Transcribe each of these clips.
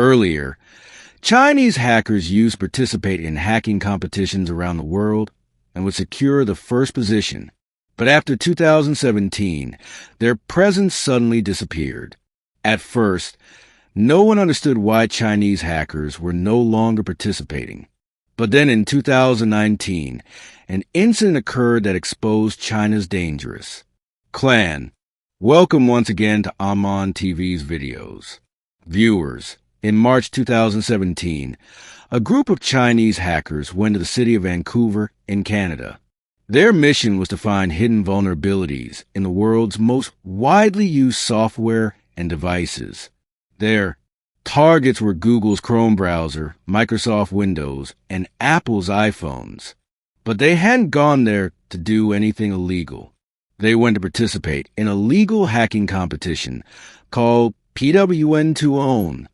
Earlier, Chinese hackers used to participate in hacking competitions around the world and would secure the first position. But after 2017, their presence suddenly disappeared. At first, no one understood why Chinese hackers were no longer participating. But then in 2019, an incident occurred that exposed China's dangerous. Clan, welcome once again to Amon TV's videos. Viewers, in March 2017, a group of Chinese hackers went to the city of Vancouver in Canada. Their mission was to find hidden vulnerabilities in the world's most widely used software and devices. Their targets were Google's Chrome browser, Microsoft Windows, and Apple's iPhones. But they hadn't gone there to do anything illegal. They went to participate in a legal hacking competition called PWN2Own.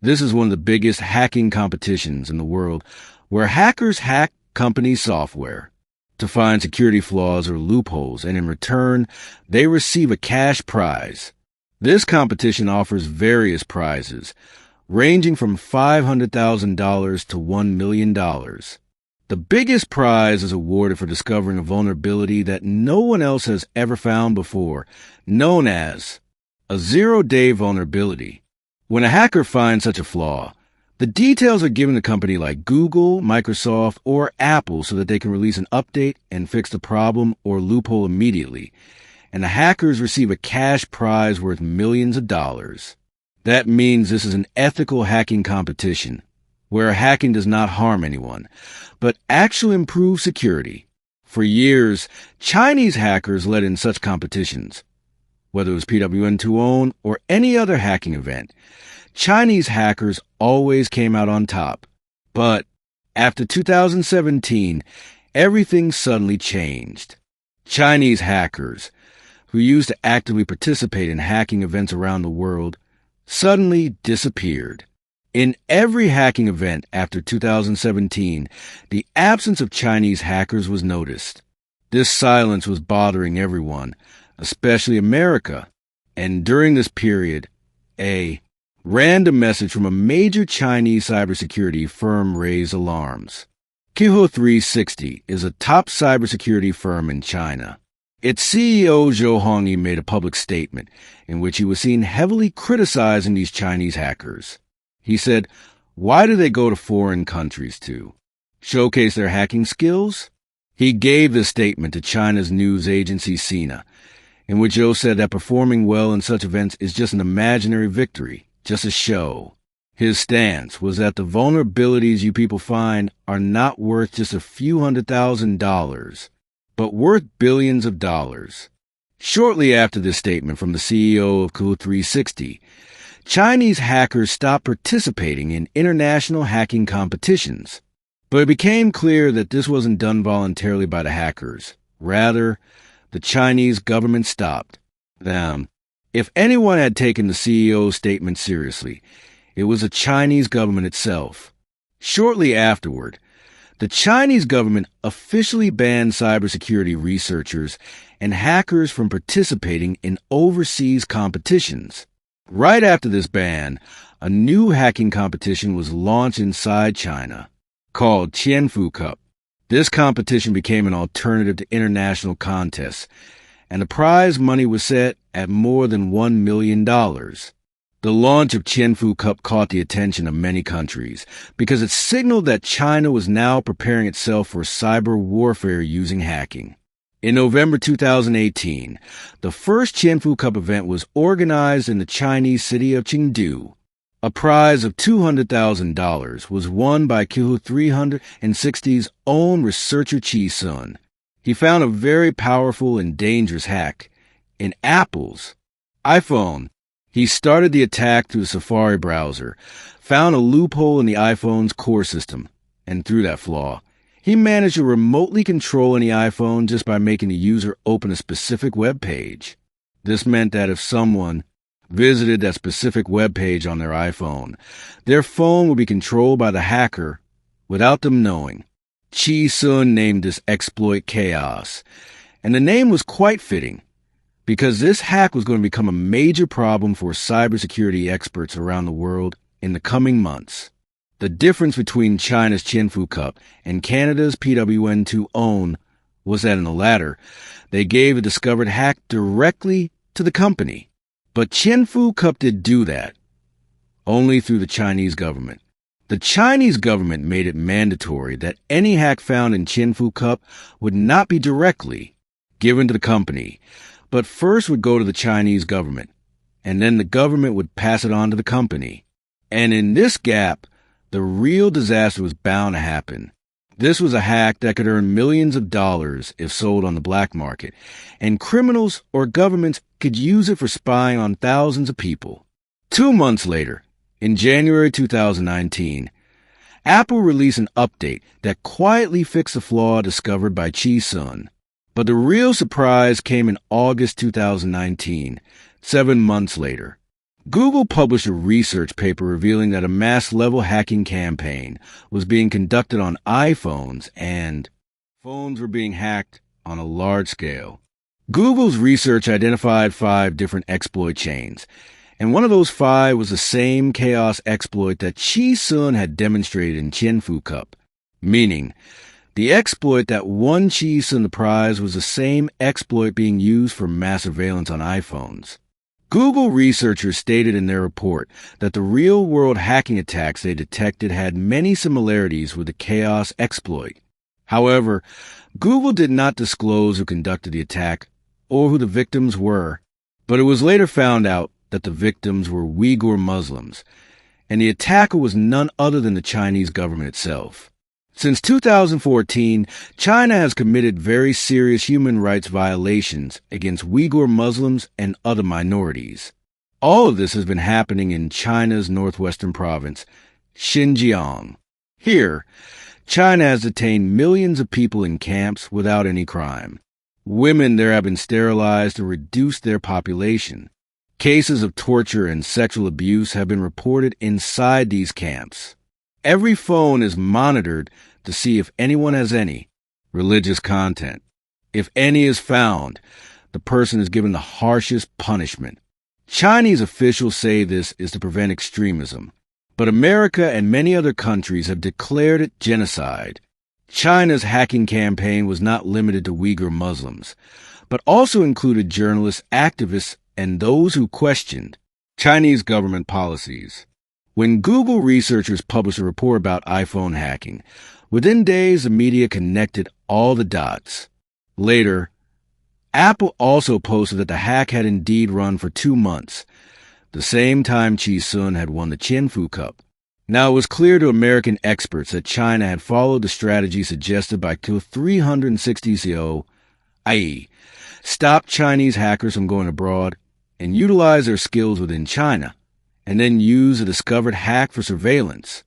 This is one of the biggest hacking competitions in the world where hackers hack company software to find security flaws or loopholes, and in return, they receive a cash prize. This competition offers various prizes, ranging from $500,000 to $1 million. The biggest prize is awarded for discovering a vulnerability that no one else has ever found before, known as a zero-day vulnerability. When a hacker finds such a flaw, the details are given to a company like Google, Microsoft, or Apple so that they can release an update and fix the problem or loophole immediately, and the hackers receive a cash prize worth millions of dollars. That means this is an ethical hacking competition, where hacking does not harm anyone, but actually improves security. For years, Chinese hackers led in such competitions. Whether it was PWN2Own or any other hacking event, Chinese hackers always came out on top. But after 2017, everything suddenly changed. Chinese hackers, who used to actively participate in hacking events around the world, suddenly disappeared. In every hacking event after 2017, the absence of Chinese hackers was noticed. This silence was bothering everyone, especially America. And during this period, a random message from a major Chinese cybersecurity firm raised alarms. Qihu360 is a top cybersecurity firm in China. Its CEO Zhou Hongyi made a public statement in which he was seen heavily criticizing these Chinese hackers. He said, "Why do they go to foreign countries to showcase their hacking skills?" He gave this statement to China's news agency Sina, in which Zhou said that performing well in such events is just an imaginary victory, just a show. His stance was that the vulnerabilities you people find are not worth just a few $100,000, but worth billions of dollars. Shortly after this statement from the CEO of Qihu360, Chinese hackers stopped participating in international hacking competitions. But it became clear that this wasn't done voluntarily by the hackers. Rather, the Chinese government stopped them. If anyone had taken the CEO's statement seriously, it was the Chinese government itself. Shortly afterward, the Chinese government officially banned cybersecurity researchers and hackers from participating in overseas competitions. Right after this ban, a new hacking competition was launched inside China, called Qianfu Cup. This competition became an alternative to international contests, and the prize money was set at more than $1 million. The launch of Qianfu Cup caught the attention of many countries because it signaled that China was now preparing itself for cyber warfare using hacking. In November 2018, the first Qianfu Cup event was organized in the Chinese city of Chengdu. A prize of $200,000 was won by Qihu360's own researcher Qi Sun. He found a very powerful and dangerous hack in Apple's iPhone. He started the attack through the Safari browser, found a loophole in the iPhone's core system, and through that flaw, he managed to remotely control any iPhone just by making the user open a specific web page. This meant that if someone visited that specific web page on their iPhone, their phone would be controlled by the hacker without them knowing. Qi Sun named this exploit Chaos, and the name was quite fitting, because this hack was going to become a major problem for cybersecurity experts around the world in the coming months. The difference between China's Qianfu Cup and Canada's PWN2 Own was that in the latter, they gave a discovered hack directly to the company. But Qianfu Cup did do that, only through the Chinese government. The Chinese government made it mandatory that any hack found in Qianfu Cup would not be directly given to the company, but first would go to the Chinese government, and then the government would pass it on to the company. And in this gap, the real disaster was bound to happen. This was a hack that could earn millions of dollars if sold on the black market, and criminals or governments could use it for spying on thousands of people. 2 months later, in January 2019, Apple released an update that quietly fixed the flaw discovered by Qi Sun. But the real surprise came in August 2019, 7 months later. Google published a research paper revealing that a mass-level hacking campaign was being conducted on iPhones and phones were being hacked on a large scale. Google's research identified 5 different exploit chains, and one of those 5 was the same chaos exploit that Qi Sun had demonstrated in Qianfu Cup, meaning the exploit that won Qi Sun the prize was the same exploit being used for mass surveillance on iPhones. Google researchers stated in their report that the real-world hacking attacks they detected had many similarities with the chaos exploit. However, Google did not disclose who conducted the attack or who the victims were, but it was later found out that the victims were Uyghur Muslims, and the attacker was none other than the Chinese government itself. Since 2014, China has committed very serious human rights violations against Uyghur Muslims and other minorities. All of this has been happening in China's northwestern province, Xinjiang. Here, China has detained millions of people in camps without any crime. Women there have been sterilized to reduce their population. Cases of torture and sexual abuse have been reported inside these camps. Every phone is monitored to see if anyone has any religious content. If any is found, the person is given the harshest punishment. Chinese officials say this is to prevent extremism, but America and many other countries have declared it genocide. China's hacking campaign was not limited to Uyghur Muslims, but also included journalists, activists, and those who questioned Chinese government policies. When Google researchers published a report about iPhone hacking, within days the media connected all the dots. Later, Apple also posted that the hack had indeed run for 2 months, the same time Qi Sun had won the Qianfu Cup. Now, it was clear to American experts that China had followed the strategy suggested by Q360CO, i.e., stop Chinese hackers from going abroad and utilize their skills within China, and then use a discovered hack for surveillance.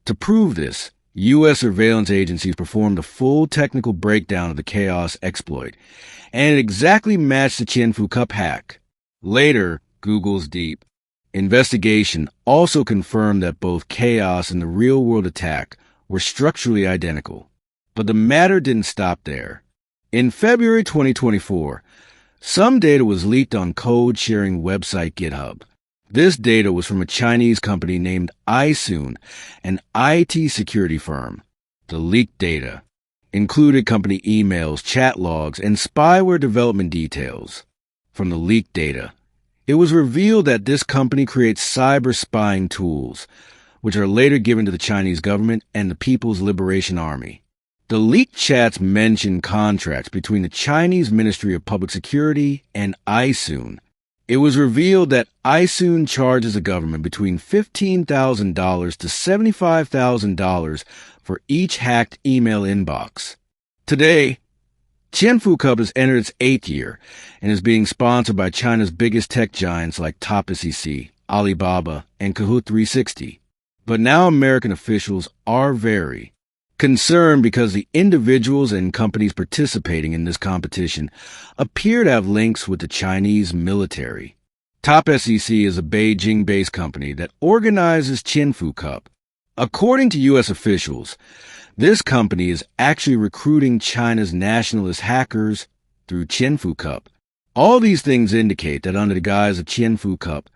To prove this, U.S. surveillance agencies performed a full technical breakdown of the chaos exploit, and it exactly matched the Qianfu Cup hack. Later, Google's deep investigation also confirmed that both chaos and the real-world attack were structurally identical. But the matter didn't stop there. In February 2024, some data was leaked on code-sharing website GitHub. This data was from a Chinese company named iSoon, an IT security firm. The leaked data included company emails, chat logs, and spyware development details. From the leaked data, it was revealed that this company creates cyber spying tools, which are later given to the Chinese government and the People's Liberation Army. The leaked chats mention contracts between the Chinese Ministry of Public Security and iSoon. It was revealed that iSoon charges the government between $15,000 to $75,000 for each hacked email inbox. Today, Qianfu Cup has entered its 8th year and is being sponsored by China's biggest tech giants like TopSEC, Alibaba, and Kahoot! 360. But now American officials are very concerned because the individuals and companies participating in this competition appear to have links with the Chinese military. TopSEC is a Beijing-based company that organizes Qianfu Cup. According to U.S. officials, this company is actually recruiting China's nationalist hackers through Qianfu Cup. All these things indicate that under the guise of Qianfu Cup,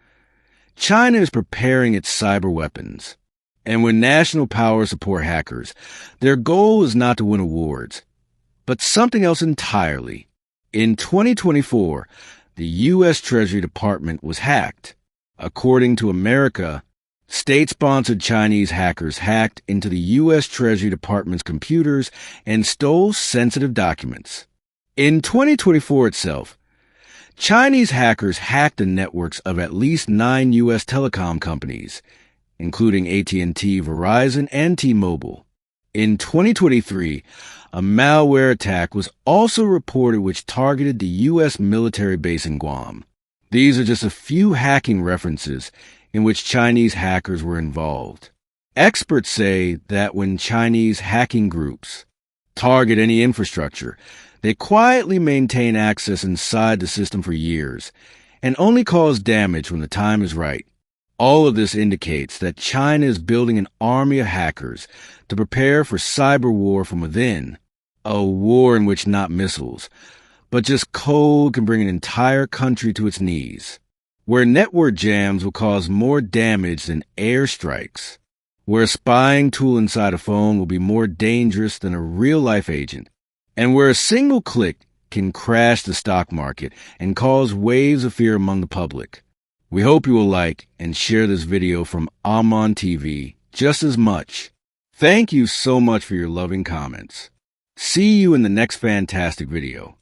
China is preparing its cyber weapons. And when national powers support hackers, their goal is not to win awards, but something else entirely. In 2024, the U.S. Treasury Department was hacked. According to America, state-sponsored Chinese hackers hacked into the U.S. Treasury Department's computers and stole sensitive documents. In 2024 itself, Chinese hackers hacked the networks of at least 9 U.S. telecom companies, including AT&T, Verizon, and T-Mobile. In 2023, a malware attack was also reported which targeted the U.S. military base in Guam. These are just a few hacking references in which Chinese hackers were involved. Experts say that when Chinese hacking groups target any infrastructure, they quietly maintain access inside the system for years and only cause damage when the time is right. All of this indicates that China is building an army of hackers to prepare for cyber war from within, a war in which not missiles, but just code can bring an entire country to its knees, where network jams will cause more damage than airstrikes, where a spying tool inside a phone will be more dangerous than a real-life agent, and where a single click can crash the stock market and cause waves of fear among the public. We hope you will like and share this video from Amon TV just as much. Thank you so much for your loving comments. See you in the next fantastic video.